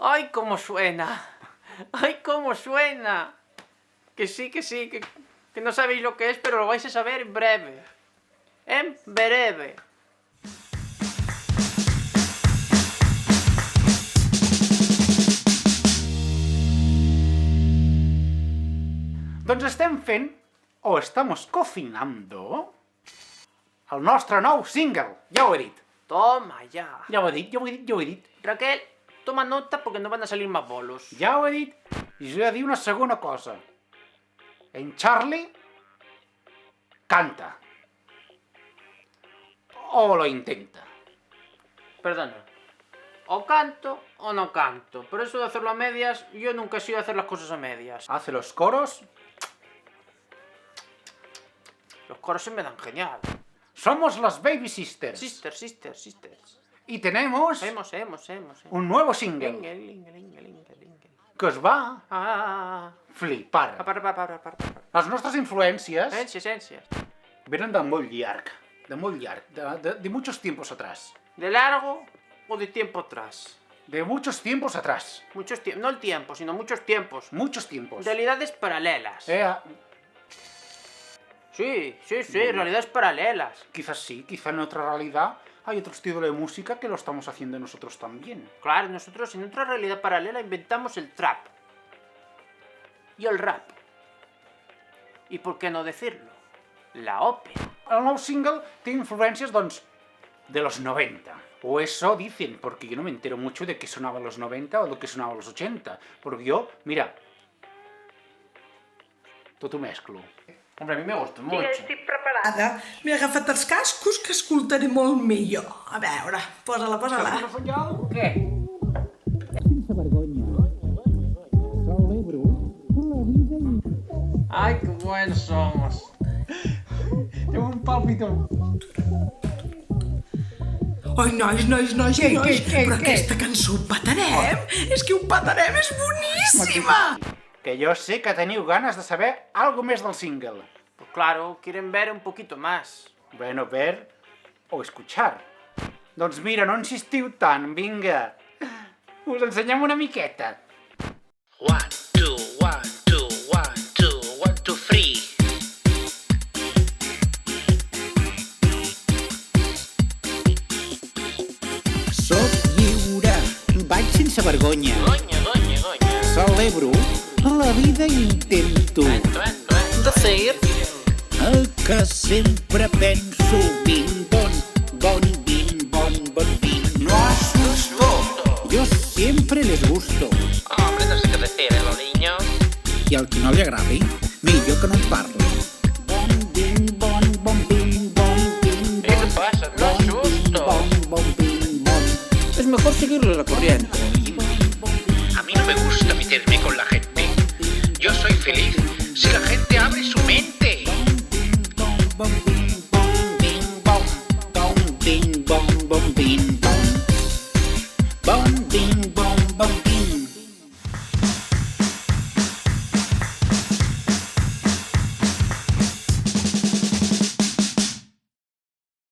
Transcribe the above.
¡Ay, cómo suena! ¡Ay, cómo suena! Que sí, que no sabéis lo que es, pero lo vais a saber en breve. En breve. Doncs estem fent, o estamos cocinando, el nostre nou single. Ja ho he dit. Toma ya. Ja ho he dit. Raquel, toma nota porque no van a salir más bolos. Ja ho he dit. I us he de dir una segona cosa. En Charlie canta. O lo intenta. Perdona. O canto o no canto. Pero eso de hacerlo a medias, yo nunca he sido de hacer las cosas a medias. Hace los coros. Los coros se me dan genial. Somos las Baby Sisters. Sisters. Y tenemos Hemos. un nuevo single que os va a flipar. Les nostres influències Esencias. venen de molt llarg. De muchos tiempos atrás. ¿De largo o de tiempo atrás? De muchos tiempos atrás. Muchos tiempos. No el tiempo, sino muchos tiempos. Muchos tiempos. Realidades paralelas. Sí, Bueno. realidades paralelas. Quizás sí, quizá en otra realidad hay otro estilo de música que lo estamos haciendo nosotros también. Claro, nosotros en otra realidad paralela inventamos el trap. Y el rap. ¿Y por qué no decirlo? La ópera. El nou single tiene influencias, doncs, de los 90. O eso dicen, porque yo no me entero mucho de qué sonaba en los 90 o de qué sonaba en los 80. Porque yo, mira, tot ho mesclo. Hombre, a mí me gusta mucho. Ja estic preparada. M'he agafat els cascos que escoltaré molt millor. A veure, posa-la. ¿Qué? Sense vergonya. Celebro la vida i... Ay, qué buenos somos. Tengo un pálpito. Ai, nois, però aquesta cançó ho petarem. És que ho petarem, és boníssima. Que yo sé que teniu ganas de saber algo més del single. Pues claro, quieren ver un poquito más. Bueno, ver o escuchar. Doncs mira, no insistiu tant, vinga. Us ensenyem una miqueta. 1, 2, 1, 2, 1, 2, 1, 2, 3. Soc lliure, vaig sense vergonya. Gonya. Celebro la vida i intento Decir. el que sempre penso. Bon vin. No asusto. Yo siempre les gusto. Hombre, no sé qué decir, los niños. I al qui no li agradi, millor que no en parli.